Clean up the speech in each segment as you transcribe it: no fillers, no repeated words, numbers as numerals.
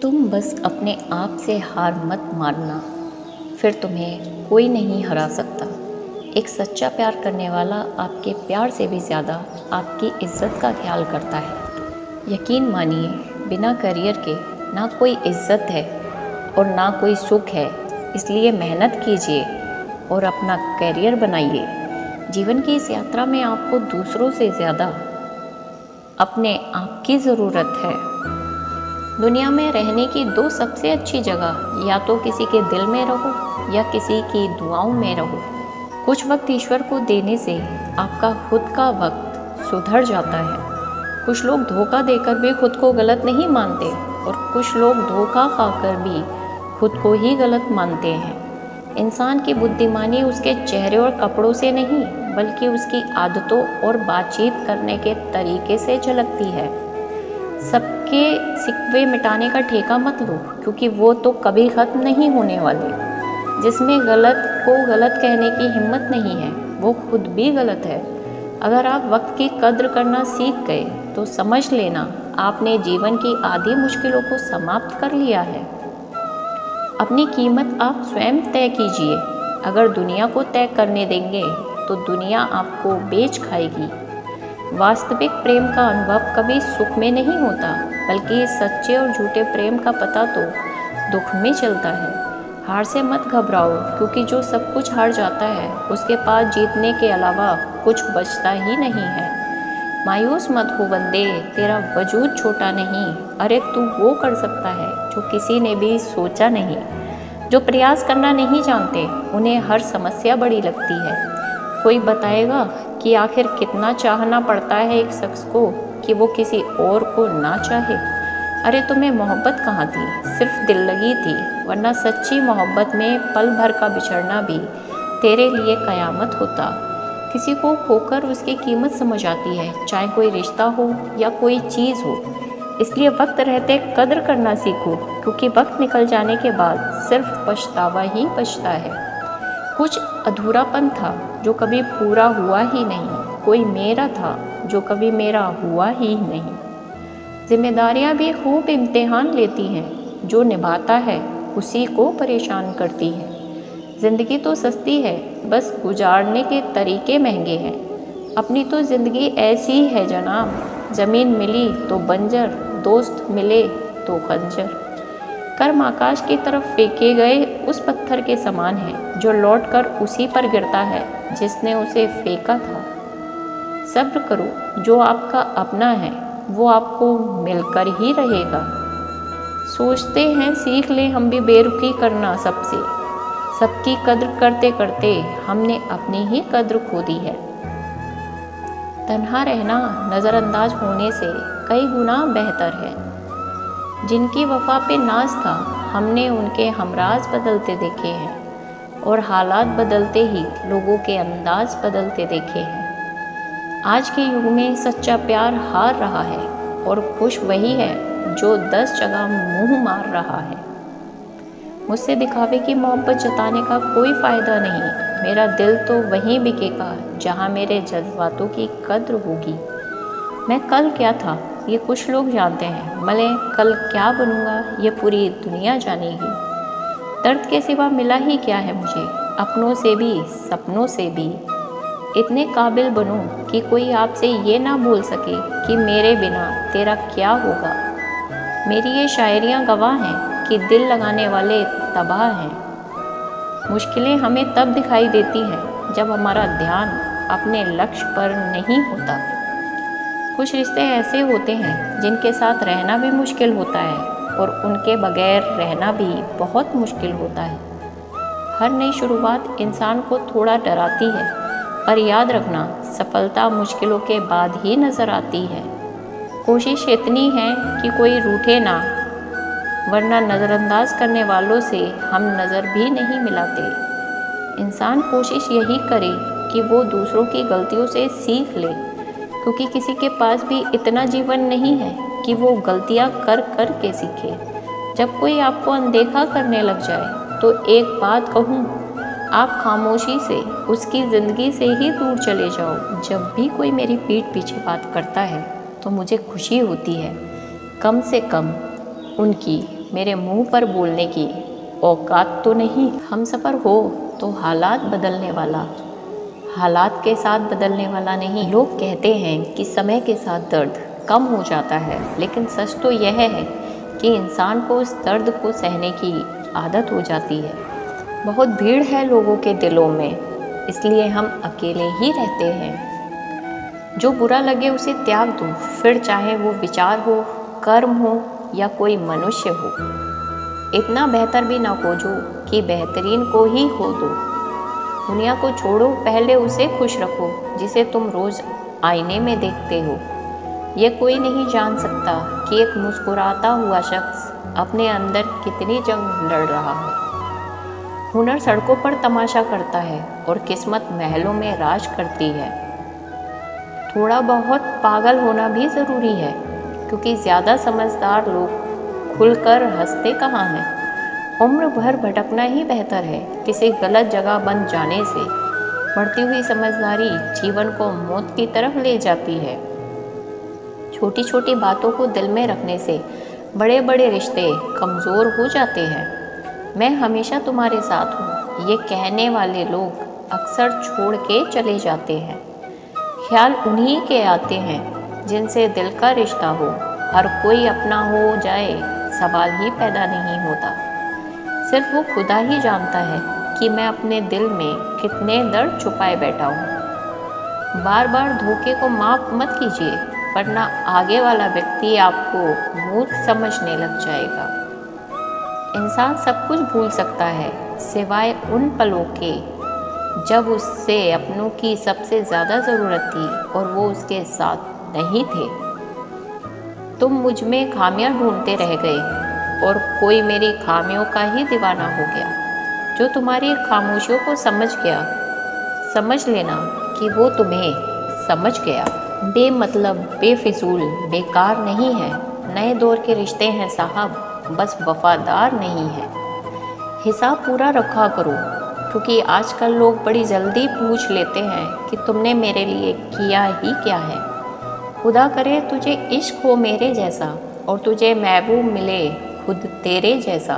तुम बस अपने आप से हार मत मानना, फिर तुम्हें कोई नहीं हरा सकता। एक सच्चा प्यार करने वाला आपके प्यार से भी ज़्यादा आपकी इज्जत का ख्याल करता है। यकीन मानिए, बिना करियर के ना कोई इज्जत है और ना कोई सुख है। इसलिए मेहनत कीजिए और अपना करियर बनाइए। जीवन की इस यात्रा में आपको दूसरों से ज़्यादा अपने आप की ज़रूरत है। दुनिया में रहने की दो सबसे अच्छी जगह, या तो किसी के दिल में रहो या किसी की दुआओं में रहो। कुछ वक्त ईश्वर को देने से आपका खुद का वक्त सुधर जाता है। कुछ लोग धोखा देकर भी खुद को गलत नहीं मानते और कुछ लोग धोखा खाकर भी खुद को ही गलत मानते हैं। इंसान की बुद्धिमानी उसके चेहरे और कपड़ों से नहीं, बल्कि उसकी आदतों और बातचीत करने के तरीके से झलकती है। सबके सिकवे मिटाने का ठेका मत लो, क्योंकि वो तो कभी ख़त्म नहीं होने वाले। जिसमें गलत को गलत कहने की हिम्मत नहीं है, वो खुद भी गलत है। अगर आप वक्त की कद्र करना सीख गए तो समझ लेना आपने जीवन की आधी मुश्किलों को समाप्त कर लिया है। अपनी कीमत आप स्वयं तय कीजिए। अगर दुनिया को तय करने देंगे तो दुनिया आपको बेच खाएगी। वास्तविक प्रेम का अनुभव कभी सुख में नहीं होता, बल्कि सच्चे और झूठे प्रेम का पता तो दुख में चलता है। हार से मत घबराओ, क्योंकि जो सब कुछ हार जाता है उसके पास जीतने के अलावा कुछ बचता ही नहीं है। मायूस मत हो बंदे, तेरा वजूद छोटा नहीं। अरे तू वो कर सकता है जो किसी ने भी सोचा नहीं। जो प्रयास करना नहीं जानते उन्हें हर समस्या बड़ी लगती है। कोई बताएगा कि आखिर कितना चाहना पड़ता है एक शख्स को कि वो किसी और को ना चाहे। अरे तुम्हें मोहब्बत कहाँ थी, सिर्फ दिल लगी थी, वरना सच्ची मोहब्बत में पल भर का बिछड़ना भी तेरे लिए कयामत होता। किसी को खोकर उसकी कीमत समझ आती है, चाहे कोई रिश्ता हो या कोई चीज़ हो। इसलिए वक्त रहते कद्र करना सीखो, क्योंकि वक्त निकल जाने के बाद सिर्फ पछतावा ही बचता है। कुछ अधूरापन था जो कभी पूरा हुआ ही नहीं, कोई मेरा था जो कभी मेरा हुआ ही नहीं। जिम्मेदारियां भी खूब इम्तिहान लेती हैं, जो निभाता है उसी को परेशान करती है। ज़िंदगी तो सस्ती है, बस गुजारने के तरीके महंगे हैं। अपनी तो ज़िंदगी ऐसी है जनाब, ज़मीन मिली तो बंजर, दोस्त मिले तो खंजर। कर्म आकाश की तरफ फेंके गए उस पत्थर के समान है जो लौटकर उसी पर गिरता है जिसने उसे फेंका था। सब्र करो, जो आपका अपना है वो आपको मिलकर ही रहेगा। सोचते हैं सीख ले हम भी बेरुखी करना सबसे, सबकी कद्र करते करते हमने अपनी ही कद्र खो दी है। तन्हा रहना नज़रअंदाज होने से कई गुना बेहतर है। जिनकी वफा पे नाज था, हमने उनके हमराज बदलते देखे हैं और हालात बदलते ही लोगों के अंदाज बदलते देखे हैं। आज के युग में सच्चा प्यार हार रहा है और खुश वही है जो 10 जगह मुंह मार रहा है। मुझसे दिखावे की मोहब्बत जताने का कोई फ़ायदा नहीं। मेरा दिल तो वहीं बिकेगा जहाँ मेरे जज्बातों की कद्र होगी। मैं कल क्या था ये कुछ लोग जानते हैं, भले कल क्या बनूंगा ये पूरी दुनिया जानेगी। दर्द के सिवा मिला ही क्या है मुझे, अपनों से भी सपनों से भी। इतने काबिल बनो कि कोई आपसे ये ना बोल सके कि मेरे बिना तेरा क्या होगा। मेरी ये शायरियाँ गवाह हैं कि दिल लगाने वाले तबाह हैं। मुश्किलें हमें तब दिखाई देती हैं जब हमारा ध्यान अपने लक्ष्य पर नहीं होता। कुछ रिश्ते ऐसे होते हैं जिनके साथ रहना भी मुश्किल होता है और उनके बगैर रहना भी बहुत मुश्किल होता है। हर नई शुरुआत इंसान को थोड़ा डराती है, पर याद रखना सफलता मुश्किलों के बाद ही नज़र आती है। कोशिश इतनी है कि कोई रूठे ना, वरना नज़रअंदाज करने वालों से हम नज़र भी नहीं मिलाते। इंसान कोशिश यही करे कि वो दूसरों की गलतियों से सीख ले, क्योंकि किसी के पास भी इतना जीवन नहीं है कि वो गलतियां कर कर के सीखे। जब कोई आपको अनदेखा करने लग जाए तो एक बात कहूँ, आप खामोशी से उसकी ज़िंदगी से ही दूर चले जाओ। जब भी कोई मेरी पीठ पीछे बात करता है तो मुझे खुशी होती है, कम से कम उनकी मेरे मुंह पर बोलने की औकात तो नहीं। हमसफ़र हो तो हालात बदलने वाला, हालात के साथ बदलने वाला नहीं। लोग कहते हैं कि समय के साथ दर्द कम हो जाता है, लेकिन सच तो यह है कि इंसान को उस दर्द को सहने की आदत हो जाती है। बहुत भीड़ है लोगों के दिलों में, इसलिए हम अकेले ही रहते हैं। जो बुरा लगे उसे त्याग दो, फिर चाहे वो विचार हो, कर्म हो या कोई मनुष्य हो। इतना बेहतर भी ना खोजो कि बेहतरीन को ही खो दो। दुनिया को छोड़ो, पहले उसे खुश रखो जिसे तुम रोज़ आईने में देखते हो। ये कोई नहीं जान सकता कि एक मुस्कुराता हुआ शख्स अपने अंदर कितनी जंग लड़ रहा है। हुनर सड़कों पर तमाशा करता है और किस्मत महलों में राज करती है। थोड़ा बहुत पागल होना भी ज़रूरी है, क्योंकि ज़्यादा समझदार लोग खुलकर हंसते कहाँ हैं। उम्र भर भटकना ही बेहतर है किसी गलत जगह बन जाने से। बढ़ती हुई समझदारी जीवन को मौत की तरफ ले जाती है। छोटी छोटी बातों को दिल में रखने से बड़े बड़े रिश्ते कमज़ोर हो जाते हैं। मैं हमेशा तुम्हारे साथ हूँ, ये कहने वाले लोग अक्सर छोड़ के चले जाते हैं। ख्याल उन्हीं के आते हैं जिनसे दिल का रिश्ता हो। हर कोई अपना हो जाए सवाल ही पैदा नहीं होता। सिर्फ वो खुदा ही जानता है कि मैं अपने दिल में कितने दर्द छुपाए बैठा हूँ। बार बार धोखे को माफ़ मत कीजिए, वरना आगे वाला व्यक्ति आपको मूर्ख समझने लग जाएगा। इंसान सब कुछ भूल सकता है सिवाय उन पलों के जब उससे अपनों की सबसे ज़्यादा ज़रूरत थी और वो उसके साथ नहीं थे। तुम मुझ में खामियां ढूंढते रह गए और कोई मेरी खामियों का ही दीवाना हो गया। जो तुम्हारी खामोशियों को समझ गया, समझ लेना कि वो तुम्हें समझ गया। बेमतलब, बेफिजूल, बेकार नहीं है। नए दौर के रिश्ते हैं साहब, बस वफादार नहीं है। हिसाब पूरा रखा करो, क्योंकि आजकल लोग बड़ी जल्दी पूछ लेते हैं कि तुमने मेरे लिए किया ही क्या है। खुदा करे तुझे इश्क हो मेरे जैसा और तुझे महबूब मिले खुद तेरे जैसा।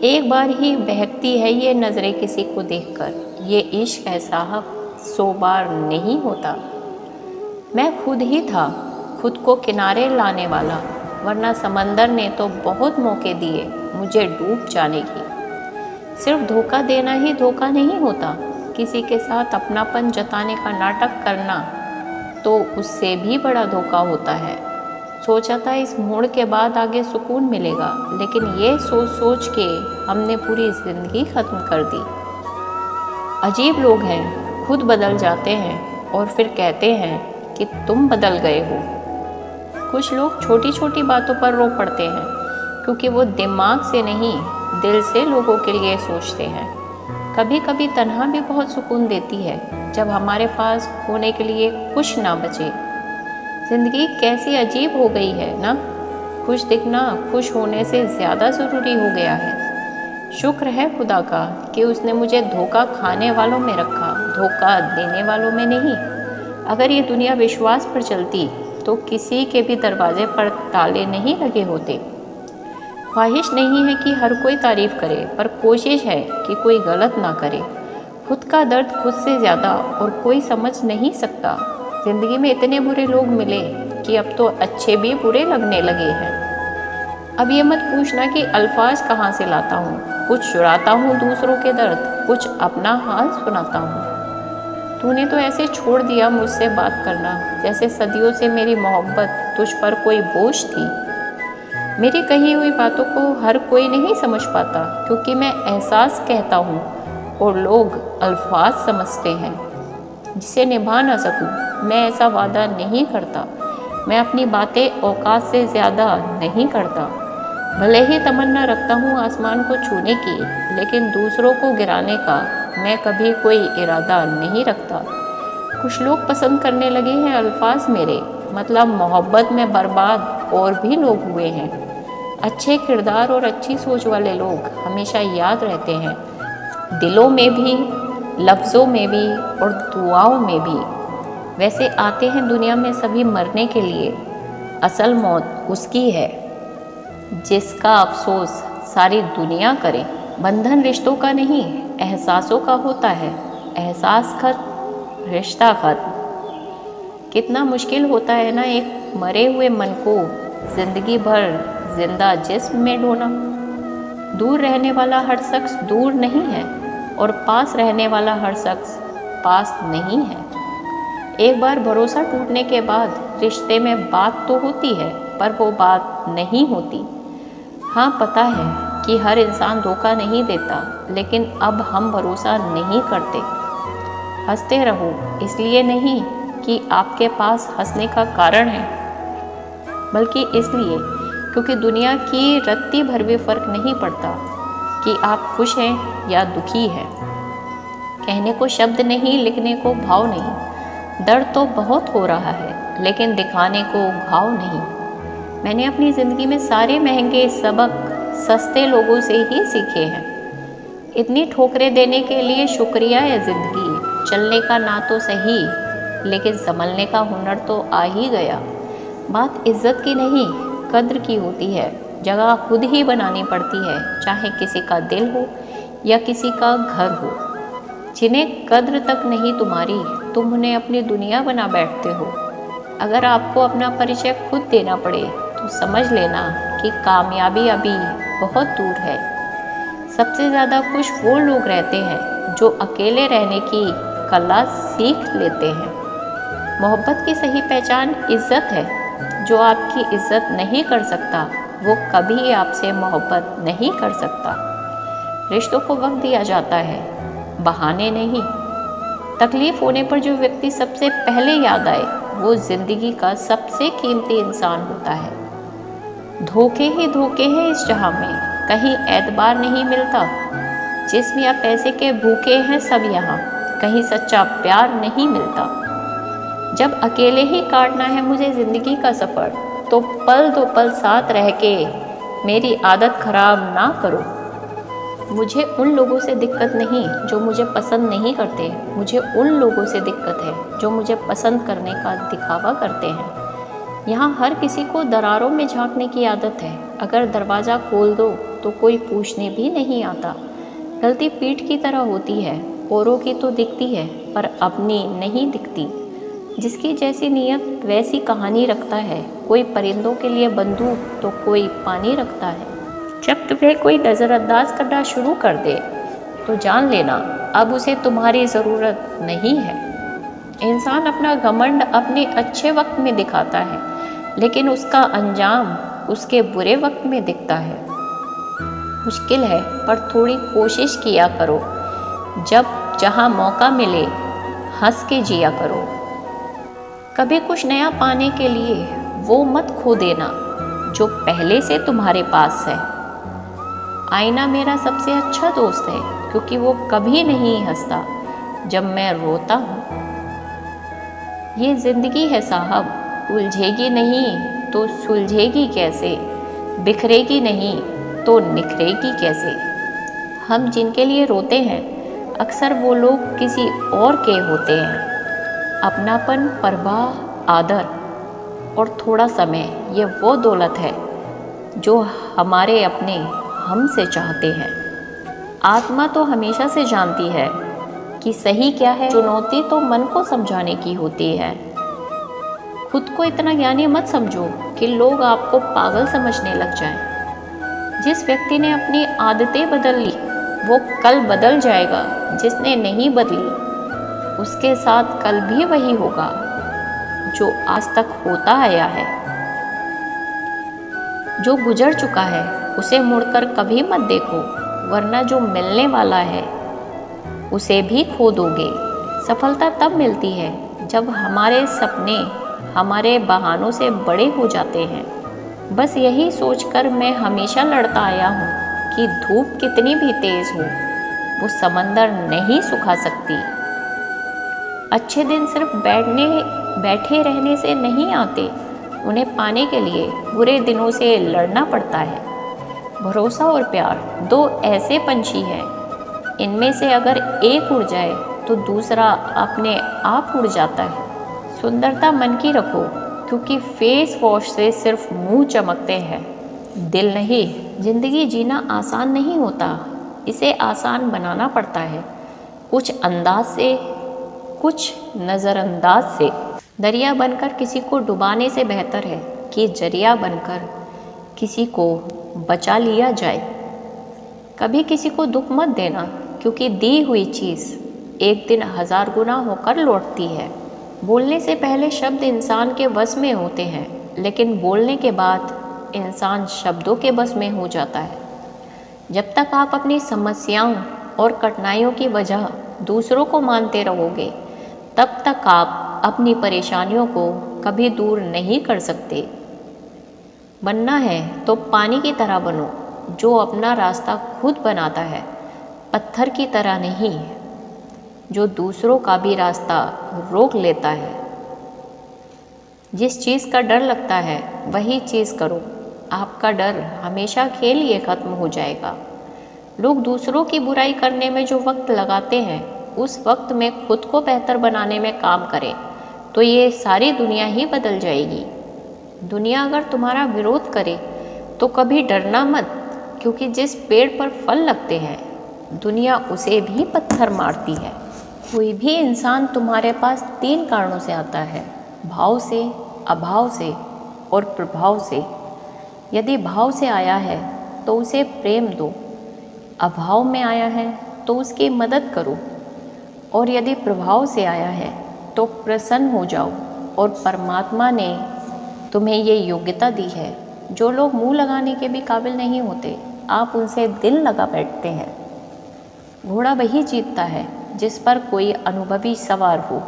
एक बार ही बहकती है ये नज़रें किसी को देखकर, ये इश्क है साहब 100 बार नहीं होता। मैं खुद ही था खुद को किनारे लाने वाला, वरना समंदर ने तो बहुत मौके दिए मुझे डूब जाने की। सिर्फ धोखा देना ही धोखा नहीं होता, किसी के साथ अपनापन जताने का नाटक करना तो उससे भी बड़ा धोखा होता है। सोचा था इस मोड़ के बाद आगे सुकून मिलेगा, लेकिन ये सोच सोच के हमने पूरी ज़िंदगी ख़त्म कर दी। अजीब लोग हैं, खुद बदल जाते हैं और फिर कहते हैं कि तुम बदल गए हो। कुछ लोग छोटी छोटी बातों पर रो पड़ते हैं, क्योंकि वो दिमाग से नहीं दिल से लोगों के लिए सोचते हैं। कभी कभी तन्हा भी बहुत सुकून देती है, जब हमारे पास होने के लिए कुछ ना बचे। ज़िंदगी कैसी अजीब हो गई है ना। खुश दिखना खुश होने से ज़्यादा ज़रूरी हो गया है। शुक्र है खुदा का कि उसने मुझे धोखा खाने वालों में रखा, धोखा देने वालों में नहीं। अगर ये दुनिया विश्वास पर चलती तो किसी के भी दरवाजे पर ताले नहीं लगे होते। ख्वाहिश नहीं है कि हर कोई तारीफ़ करे, पर कोशिश है कि कोई गलत ना करे। खुद का दर्द खुद से ज़्यादा और कोई समझ नहीं सकता। ज़िंदगी में इतने बुरे लोग मिले कि अब तो अच्छे भी बुरे लगने लगे हैं। अब ये मत पूछना कि अल्फाज कहाँ से लाता हूँ। कुछ चुराता हूँ दूसरों के दर्द, कुछ अपना हाल सुनाता हूँ। तूने तो ऐसे छोड़ दिया मुझसे बात करना, जैसे सदियों से मेरी मोहब्बत तुझ पर कोई बोझ थी। मेरी कही हुई बातों को हर कोई नहीं समझ पाता, क्योंकि मैं एहसास कहता हूँ और लोग अल्फाज समझते हैं जिसे निभा ना सकूँ। मैं ऐसा वादा नहीं करता। मैं अपनी बातें औकात से ज़्यादा नहीं करता। भले ही तमन्ना रखता हूँ आसमान को छूने की, लेकिन दूसरों को गिराने का मैं कभी कोई इरादा नहीं रखता। कुछ लोग पसंद करने लगे हैं अल्फाज मेरे, मतलब मोहब्बत में बर्बाद और भी लोग हुए हैं। अच्छे किरदार और अच्छी सोच वाले लोग हमेशा याद रहते हैं, दिलों में भी, लफ्ज़ों में भी और दुआओं में भी। वैसे आते हैं दुनिया में सभी मरने के लिए, असल मौत उसकी है जिसका अफसोस सारी दुनिया करे। बंधन रिश्तों का नहीं, एहसासों का होता है। एहसास खत्म, रिश्ता खत्म। कितना मुश्किल होता है ना एक मरे हुए मन को जिंदगी भर जिंदा जिस्म में ढोना। दूर रहने वाला हर शख्स दूर नहीं है और पास रहने वाला हर शख्स पास नहीं है। एक बार भरोसा टूटने के बाद रिश्ते में बात तो होती है, पर वो बात नहीं होती। हाँ, पता है कि हर इंसान धोखा नहीं देता, लेकिन अब हम भरोसा नहीं करते। हंसते रहो इसलिए नहीं कि आपके पास हंसने का कारण है, बल्कि इसलिए क्योंकि दुनिया की रत्ती भर भी फर्क नहीं पड़ता कि आप खुश हैं या दुखी हैं। कहने को शब्द नहीं, लिखने को भाव नहीं। दर्द तो बहुत हो रहा है, लेकिन दिखाने को घाव नहीं। मैंने अपनी ज़िंदगी में सारे महंगे सबक सस्ते लोगों से ही सीखे हैं। इतनी ठोकरें देने के लिए शुक्रिया है ज़िंदगी। चलने का ना तो सही, लेकिन संभलने का हुनर तो आ ही गया। बात इज्जत की नहीं, कद्र की होती है। जगह खुद ही बनानी पड़ती है, चाहे किसी का दिल हो या किसी का घर हो। जिन्हें कद्र तक नहीं तुम्हारी, तुम उन्हें अपनी दुनिया बना बैठते हो। अगर आपको अपना परिचय खुद देना पड़े तो समझ लेना कि कामयाबी अभी बहुत दूर है। सबसे ज़्यादा खुश वो लोग रहते हैं जो अकेले रहने की कला सीख लेते हैं। मोहब्बत की सही पहचान इज्जत है। जो आपकी इज्जत नहीं कर सकता, वो कभी आपसे मोहब्बत नहीं कर सकता। रिश्तों को वक्त दिया जाता है, बहाने नहीं। तकलीफ होने पर जो व्यक्ति सबसे पहले याद आए, वो जिंदगी का सबसे कीमती इंसान होता है। धोखे ही धोखे हैं इस जहां में, कहीं एतबार नहीं मिलता। जिस्म या पैसे के भूखे हैं सब यहाँ, कहीं सच्चा प्यार नहीं मिलता। जब अकेले ही काटना है मुझे ज़िंदगी का सफ़र, तो पल दो पल साथ रह के मेरी आदत ख़राब ना करो। मुझे उन लोगों से दिक्कत नहीं जो मुझे पसंद नहीं करते। मुझे उन लोगों से दिक्कत है जो मुझे पसंद करने का दिखावा करते हैं। यहाँ हर किसी को दरारों में झांकने की आदत है। अगर दरवाज़ा खोल दो तो कोई पूछने भी नहीं आता। गलती पीठ की तरह होती है, औरों की तो दिखती है पर अपनी नहीं दिखती। जिसकी जैसी नियत वैसी कहानी रखता है। कोई परिंदों के लिए बंदूक तो कोई पानी रखता है। जब तुम्हें कोई नज़रअंदाज करना शुरू कर दे तो जान लेना अब उसे तुम्हारी ज़रूरत नहीं है। इंसान अपना घमंड अपने अच्छे वक्त में दिखाता है, लेकिन उसका अंजाम उसके बुरे वक्त में दिखता है। मुश्किल है पर थोड़ी कोशिश किया करो। जब जहाँ मौका मिले हंस के जिया करो। कभी कुछ नया पाने के लिए वो मत खो देना जो पहले से तुम्हारे पास है। आईना मेरा सबसे अच्छा दोस्त है, क्योंकि वो कभी नहीं हंसता जब मैं रोता हूँ। ये ज़िंदगी है साहब, उलझेगी नहीं तो सुलझेगी कैसे, बिखरेगी नहीं तो निखरेगी कैसे। हम जिनके लिए रोते हैं अक्सर वो लोग किसी और के होते हैं। अपनापन, परवाह, आदर और थोड़ा समय, ये वो दौलत है जो हमारे अपने हमसे चाहते हैं। आत्मा तो हमेशा से जानती है कि सही क्या है। चुनौती तो मन को समझाने की होती है। खुद को इतना ज्ञानी मत समझो कि लोग आपको पागल समझने लग जाएं। जिस व्यक्ति ने अपनी आदतें बदल ली वो कल बदल जाएगा। जिसने नहीं बदली उसके साथ कल भी वही होगा जो आज तक होता आया है। जो गुजर चुका है उसे मुड़कर कभी मत देखो, वरना जो मिलने वाला है उसे भी खो दोगे। सफलता तब मिलती है जब हमारे सपने हमारे बहानों से बड़े हो जाते हैं। बस यही सोचकर मैं हमेशा लड़ता आया हूँ कि धूप कितनी भी तेज़ हो वो समंदर नहीं सुखा सकती। अच्छे दिन सिर्फ बैठे रहने से नहीं आते, उन्हें पाने के लिए बुरे दिनों से लड़ना पड़ता है। भरोसा और प्यार दो ऐसे पंछी हैं, इनमें से अगर एक उड़ जाए तो दूसरा अपने आप उड़ जाता है। सुंदरता मन की रखो, क्योंकि फेस वॉश से सिर्फ मुंह चमकते हैं। दिल नहीं। ज़िंदगी जीना आसान नहीं होता, इसे आसान बनाना पड़ता है, कुछ अंदाज से, कुछ नज़रअंदाज से। दरिया बनकर किसी को डुबाने से बेहतर है कि जरिया बनकर किसी को बचा लिया जाए। कभी किसी को दुख मत देना, क्योंकि दी हुई चीज़ एक दिन 1000 गुना होकर लौटती है। बोलने से पहले शब्द इंसान के वश में होते हैं, लेकिन बोलने के बाद इंसान शब्दों के बस में हो जाता है। जब तक आप अपनी समस्याओं और कठिनाइयों की वजह दूसरों को मानते रहोगे, तब तक आप अपनी परेशानियों को कभी दूर नहीं कर सकते। बनना है तो पानी की तरह बनो, जो अपना रास्ता खुद बनाता है, पत्थर की तरह नहीं, जो दूसरों का भी रास्ता रोक लेता है। जिस चीज़ का डर लगता है वही चीज़ करो, आपका डर हमेशा के लिए ख़त्म हो जाएगा। लोग दूसरों की बुराई करने में जो वक्त लगाते हैं, उस वक्त में खुद को बेहतर बनाने में काम करें, तो ये सारी दुनिया ही बदल जाएगी। दुनिया अगर तुम्हारा विरोध करे तो कभी डरना मत, क्योंकि जिस पेड़ पर फल लगते हैं, दुनिया उसे भी पत्थर मारती है। कोई भी इंसान तुम्हारे पास 3 कारणों से आता है: भाव से, अभाव से और प्रभाव से। यदि भाव से आया है तो उसे प्रेम दो, अभाव में आया है तो उसकी मदद करो, और यदि प्रभाव से आया है तो प्रसन्न हो जाओ। और परमात्मा ने तुम्हें ये योग्यता दी है। जो लोग मुंह लगाने के भी काबिल नहीं होते, आप उनसे दिल लगा बैठते हैं। घोड़ा वही जीतता है जिस पर कोई अनुभवी सवार हो,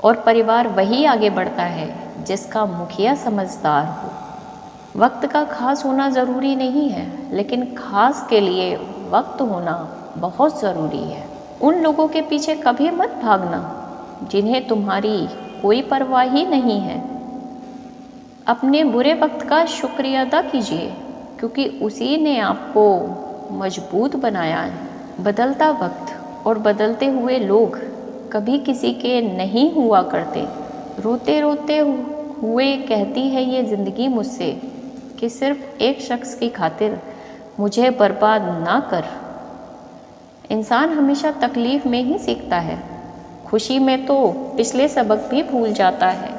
और परिवार वही आगे बढ़ता है जिसका मुखिया समझदार हो। वक्त का खास होना ज़रूरी नहीं है, लेकिन खास के लिए वक्त होना बहुत ज़रूरी है। उन लोगों के पीछे कभी मत भागना जिन्हें तुम्हारी कोई परवाह ही नहीं है। अपने बुरे वक्त का शुक्रिया अदा कीजिए, क्योंकि उसी ने आपको मजबूत बनाया है। बदलता वक्त और बदलते हुए लोग कभी किसी के नहीं हुआ करते। रोते रोते हुए कहती है ये ज़िंदगी मुझसे कि सिर्फ एक शख्स की खातिर मुझे बर्बाद ना कर। इंसान हमेशा तकलीफ़ में ही सीखता है, खुशी में तो पिछले सबक भी भूल जाता है।